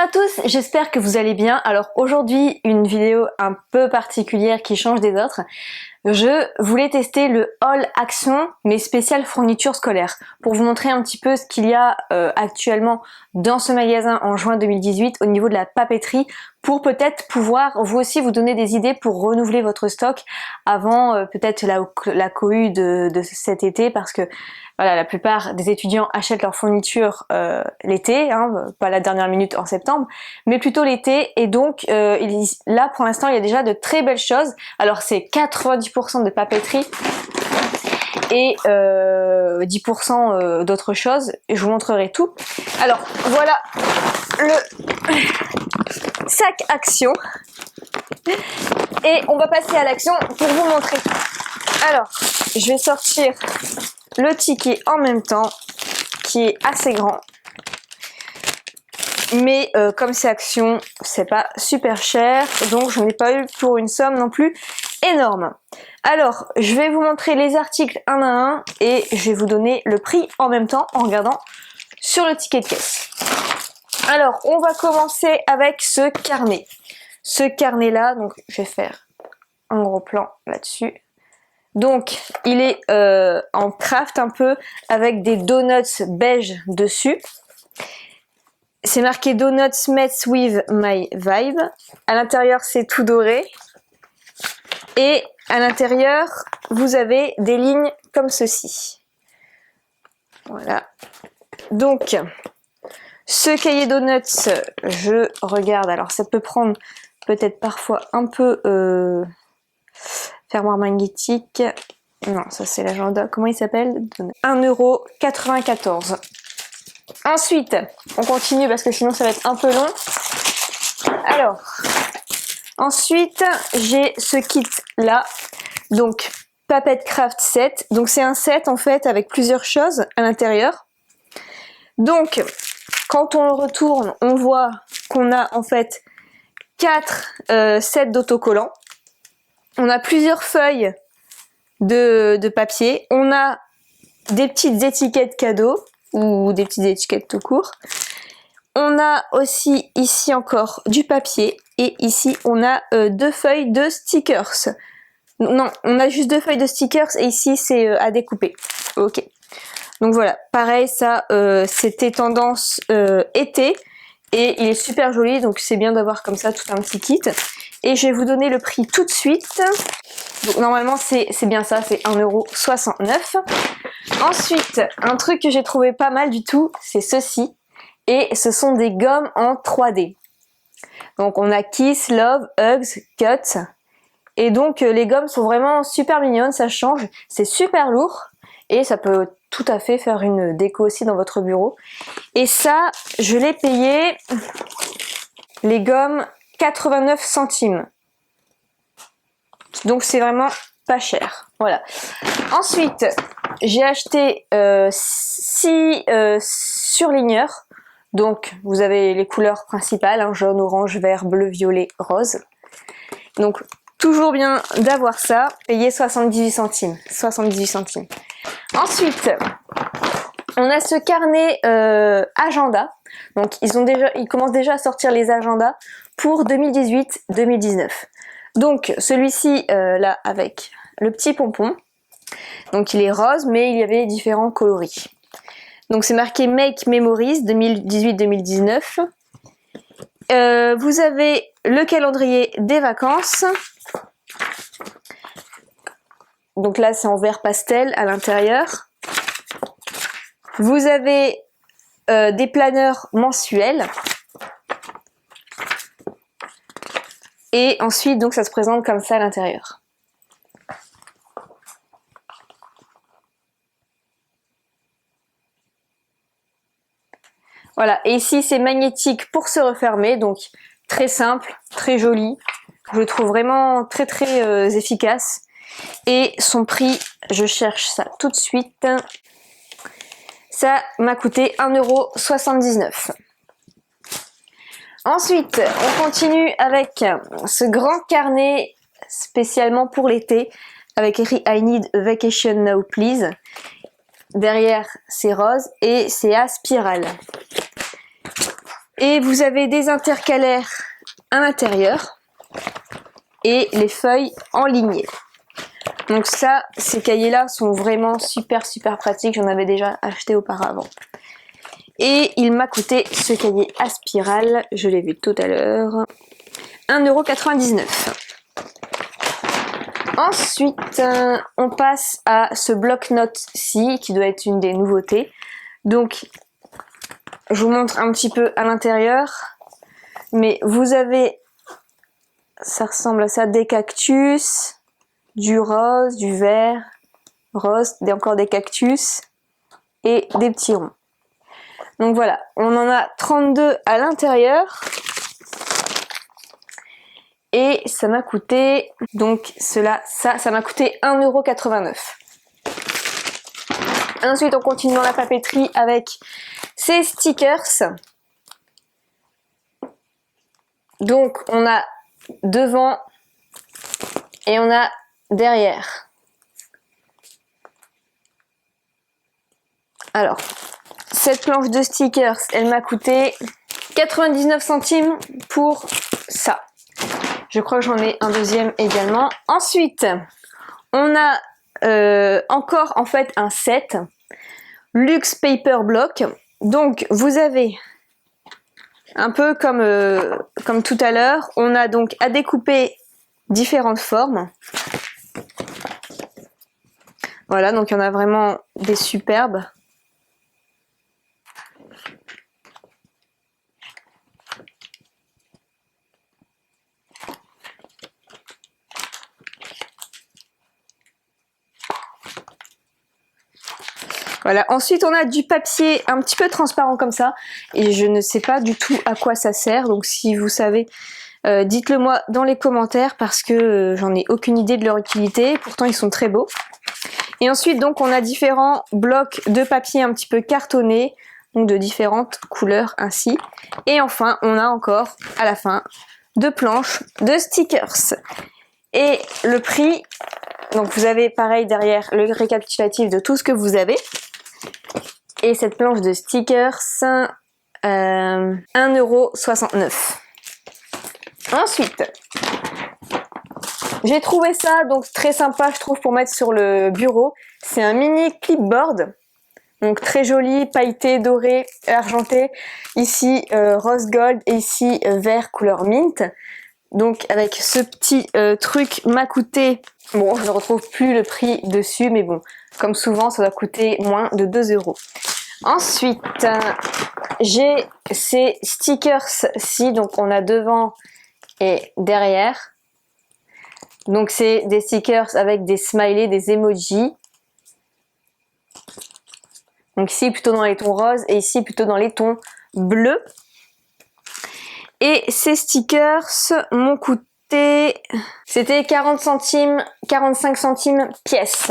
Bonjour à tous, j'espère que vous allez bien. Alors aujourd'hui, une vidéo un peu particulière qui change des autres. Je voulais tester le haul Action, mais spécial fourniture scolaire, pour vous montrer un petit peu ce qu'il y a actuellement dans ce magasin en juin 2018 au niveau de la papeterie, pour peut-être pouvoir vous aussi vous donner des idées pour renouveler votre stock avant peut-être la cohue de cet été, parce que voilà, la plupart des étudiants achètent leur fourniture l'été, hein, pas la dernière minute en septembre, mais plutôt l'été, et donc là pour l'instant il y a déjà de très belles choses. Alors c'est 90% de papeterie et 10% d'autres choses, et je vous montrerai tout. Alors voilà le sac Action, et on va passer à l'action pour vous montrer. Alors je vais sortir le ticket en même temps, qui est assez grand, mais comme c'est Action, c'est pas super cher, donc je n'ai pas eu pour une somme non plus énorme. Alors je vais vous montrer les articles un à un et je vais vous donner le prix en même temps en regardant sur le ticket de caisse. Alors on va commencer avec ce carnet. Ce carnet là, donc je vais faire un gros plan là-dessus. Donc il est en craft un peu, avec des donuts beige dessus. C'est marqué Donuts Made with My Vibe. À l'intérieur c'est tout doré. Et à l'intérieur vous avez des lignes comme ceci. Voilà. Donc ce cahier donuts, je regarde. Alors ça peut prendre peut-être parfois un peu... fermoir magnétique, non ça c'est l'agenda, comment il s'appelle? 1,94 €. Ensuite, on continue parce que sinon ça va être un peu long. Alors, ensuite j'ai ce kit là, donc Papette Craft Set, donc c'est un set en fait avec plusieurs choses à l'intérieur. Donc, quand on le retourne, on voit qu'on a en fait 4 sets d'autocollants. On a plusieurs feuilles de papier, on a des petites étiquettes cadeaux ou des petites étiquettes tout court. On a aussi ici encore du papier, et ici on a 2 feuilles de stickers. Non, on a juste 2 feuilles de stickers et ici c'est à découper. Ok. Donc voilà, pareil ça c'était tendance été. Et il est super joli, donc c'est bien d'avoir comme ça tout un petit kit. Et je vais vous donner le prix tout de suite. Donc normalement c'est bien ça, c'est 1,69 €. Ensuite, un truc que j'ai trouvé pas mal du tout, c'est ceci. Et ce sont des gommes en 3D. Donc on a Kiss, Love, Hugs, Cut. Et donc les gommes sont vraiment super mignonnes, ça change. C'est super lourd et ça peut tout à fait faire une déco aussi dans votre bureau. Et ça, je l'ai payé, les gommes, 89 centimes. Donc c'est vraiment pas cher. Voilà. Ensuite, j'ai acheté 6 surligneurs. Donc vous avez les couleurs principales, hein, jaune, orange, vert, bleu, violet, rose. Donc toujours bien d'avoir ça. Payé 78 centimes. 78 centimes. Ensuite, on a ce carnet agenda. Donc ils commencent déjà à sortir les agendas pour 2018-2019. Donc celui-ci là avec le petit pompon. Donc il est rose, mais il y avait différents coloris. Donc c'est marqué Make Memories 2018-2019. Vous avez le calendrier des vacances. Donc là c'est en vert pastel à l'intérieur. Vous avez des planeurs mensuels. Et ensuite donc ça se présente comme ça à l'intérieur. Voilà, et ici c'est magnétique pour se refermer, donc très simple, très joli. Je le trouve vraiment très efficace. Et son prix, je cherche ça tout de suite. Ça m'a coûté 1,79 €. Ensuite, on continue avec ce grand carnet spécialement pour l'été, avec écrit I need a vacation now please. Derrière c'est rose et c'est à spirale. Et vous avez des intercalaires à l'intérieur et les feuilles en lignée. Donc ça, ces cahiers-là sont vraiment super pratiques. J'en avais déjà acheté auparavant. Et il m'a coûté ce cahier à spirale, je l'ai vu tout à l'heure, 1,99 €. Ensuite, on passe à ce bloc-notes-ci, qui doit être une des nouveautés. Donc, je vous montre un petit peu à l'intérieur. Mais vous avez, ça ressemble à ça, des cactus, du rose, du vert, rose, encore des cactus et des petits ronds. Donc voilà, on en a 32 à l'intérieur. Et ça m'a coûté, donc ça m'a coûté 1,89 €. Ensuite, on continue dans la papeterie avec ces stickers. Donc, on a devant et on a derrière. Alors, cette planche de stickers, elle m'a coûté 99 centimes pour ça. Je crois que j'en ai un deuxième également. Ensuite, on a encore en fait un set Luxe Paper Block. Donc vous avez un peu comme tout à l'heure, on a donc à découper différentes formes. Voilà, donc il y en a vraiment des superbes. Voilà, ensuite on a du papier un petit peu transparent comme ça et je ne sais pas du tout à quoi ça sert, donc si vous savez, dites-le moi dans les commentaires parce que j'en ai aucune idée de leur utilité, pourtant ils sont très beaux. Et ensuite donc on a différents blocs de papier un petit peu cartonné, donc de différentes couleurs ainsi. Et enfin on a encore à la fin deux planches de stickers. Et le prix, donc vous avez pareil derrière le récapitulatif de tout ce que vous avez. Et cette planche de stickers, 1,69 €. Ensuite, j'ai trouvé ça donc très sympa, je trouve, pour mettre sur le bureau. C'est un mini clipboard, donc très joli, pailleté, doré, argenté. Ici rose gold et ici vert couleur mint. Donc avec ce petit truc m'a coûté, bon je ne retrouve plus le prix dessus, mais bon, comme souvent ça doit coûter moins de 2 €. Ensuite, j'ai ces stickers-ci, donc on a devant et derrière. Donc c'est des stickers avec des smileys, des emojis. Donc ici plutôt dans les tons roses et ici plutôt dans les tons bleus. Et ces stickers m'ont coûté, c'était 40 centimes, 45 centimes pièce.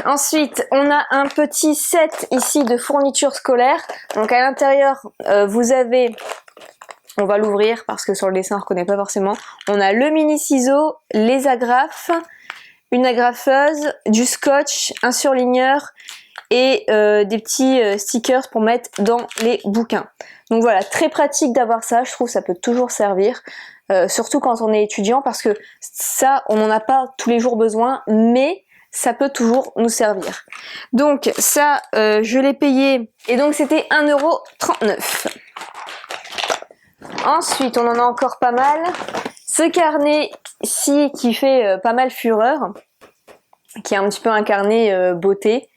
Ensuite, on a un petit set ici de fourniture scolaire. Donc à l'intérieur, vous avez, on va l'ouvrir parce que sur le dessin on ne reconnaît pas forcément. On a le mini ciseau, les agrafes, une agrafeuse, du scotch, un surligneur et des petits stickers pour mettre dans les bouquins. Donc voilà, très pratique d'avoir ça, je trouve que ça peut toujours servir, surtout quand on est étudiant parce que ça, on n'en a pas tous les jours besoin, mais ça peut toujours nous servir. Donc ça, je l'ai payé et donc c'était 1,39 €. Ensuite, on en a encore pas mal. Ce carnet-ci qui fait pas mal fureur, qui est un petit peu un carnet beauté.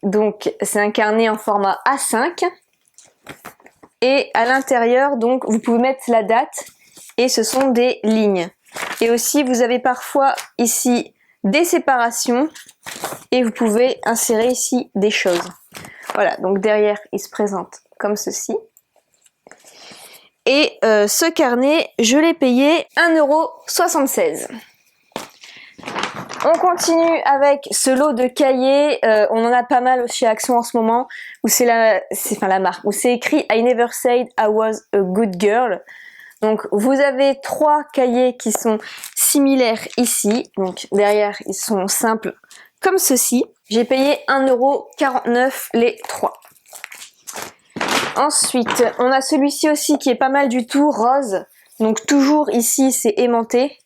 Donc c'est un carnet en format A5 et à l'intérieur donc vous pouvez mettre la date et ce sont des lignes. Et aussi vous avez parfois ici des séparations et vous pouvez insérer ici des choses. Voilà, donc derrière il se présente comme ceci. Et ce carnet, je l'ai payé 1,76 €. On continue avec ce lot de cahiers, on en a pas mal chez Action en ce moment, où c'est la marque, où c'est écrit I never said I was a good girl. Donc vous avez 3 cahiers qui sont similaires ici, donc derrière ils sont simples comme ceci. J'ai payé 1,49 € les 3. Ensuite, on a celui-ci aussi qui est pas mal du tout, rose. Donc toujours ici, c'est aimanté.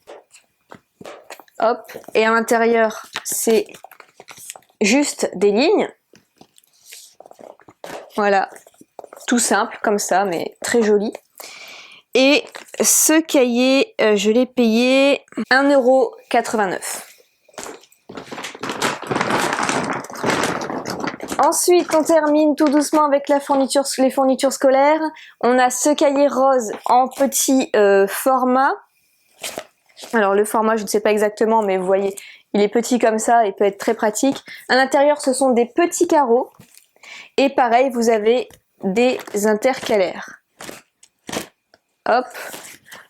Hop. Et à l'intérieur, c'est juste des lignes. Voilà. Tout simple, comme ça, mais très joli. Et ce cahier, je l'ai payé 1,89 €. Ensuite, on termine tout doucement avec les fournitures scolaires. On a ce cahier rose en petit format. Alors le format, je ne sais pas exactement, mais vous voyez, il est petit comme ça et peut être très pratique. À l'intérieur, ce sont des petits carreaux. Et pareil, vous avez des intercalaires. Hop.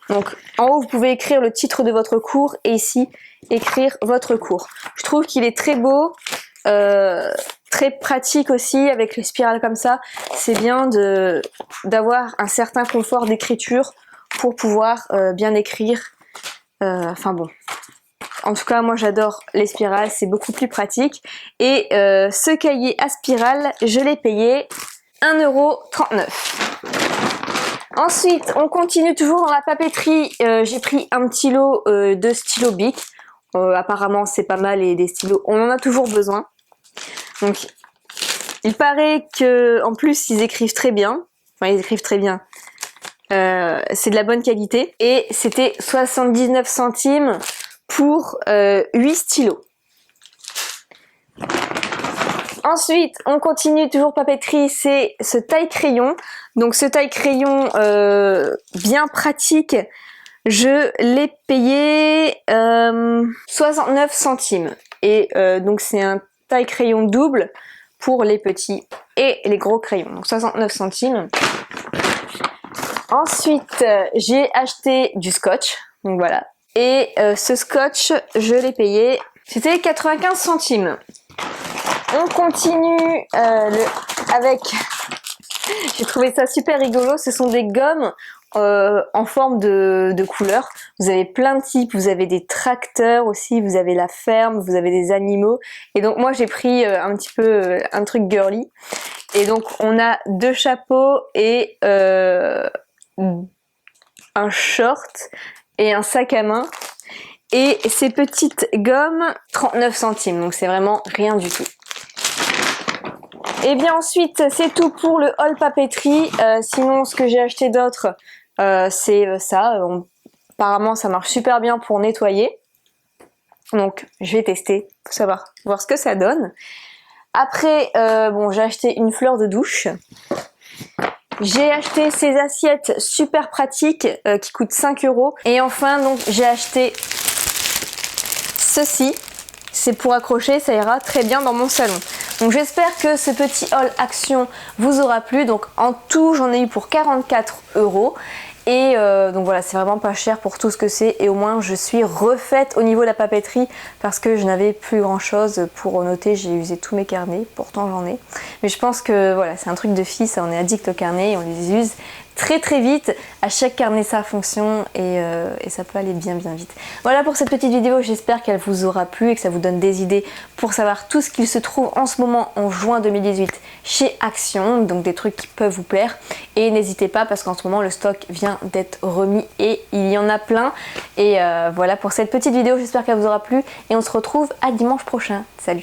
Donc en haut, vous pouvez écrire le titre de votre cours et ici, écrire votre cours. Je trouve qu'il est très beau. Très pratique aussi avec les spirales comme ça. C'est bien d'avoir un certain confort d'écriture pour pouvoir bien écrire. Enfin bon. En tout cas, moi j'adore les spirales, c'est beaucoup plus pratique. Et ce cahier à spirale, je l'ai payé 1,39 €. Ensuite, on continue toujours dans la papeterie. J'ai pris un petit lot de stylos Bic. Apparemment, c'est pas mal et des stylos, on en a toujours besoin. Donc, il paraît que en plus ils écrivent très bien. Enfin, ils écrivent très bien. C'est de la bonne qualité. Et c'était 79 centimes pour 8 stylos. Ensuite, on continue toujours papeterie. C'est ce taille-crayon. Donc, ce taille-crayon bien pratique. Je l'ai payé 69 centimes. Et donc, c'est un taille-crayon double pour les petits et les gros crayons, donc 69 centimes. Ensuite, j'ai acheté du scotch, donc voilà. Et ce scotch, je l'ai payé, c'était 95 centimes. On continue avec, j'ai trouvé ça super rigolo, ce sont des gommes en forme de couleurs. Vous avez plein de types, vous avez des tracteurs aussi, vous avez la ferme, vous avez des animaux. Et donc moi j'ai pris un petit peu un truc girly. Et donc on a 2 chapeaux et un short et un sac à main. Et ces petites gommes, 39 centimes, donc c'est vraiment rien du tout. Et bien ensuite, c'est tout pour le haul papeterie. Sinon, ce que j'ai acheté d'autre, c'est ça. Apparemment, ça marche super bien pour nettoyer. Donc, je vais tester pour voir ce que ça donne. Après, bon, j'ai acheté une fleur de douche. J'ai acheté ces assiettes super pratiques qui coûtent 5 €. Et enfin, donc, j'ai acheté ceci. C'est pour accrocher, ça ira très bien dans mon salon. Donc j'espère que ce petit haul action vous aura plu. Donc en tout, j'en ai eu pour 44 €. Et donc voilà, c'est vraiment pas cher pour tout ce que c'est. Et au moins, je suis refaite au niveau de la papeterie parce que je n'avais plus grand chose pour noter. J'ai usé tous mes carnets, pourtant j'en ai. Mais je pense que voilà, c'est un truc de fille, ça, on est addict aux carnets et on les use très très vite. À chaque carnet sa fonction et ça peut aller bien vite. Voilà pour cette petite vidéo, j'espère qu'elle vous aura plu et que ça vous donne des idées pour savoir tout ce qu'il se trouve en ce moment en juin 2018 chez Action, donc des trucs qui peuvent vous plaire. Et n'hésitez pas parce qu'en ce moment le stock vient d'être remis et il y en a plein. Et voilà pour cette petite vidéo, j'espère qu'elle vous aura plu et on se retrouve à dimanche prochain. Salut!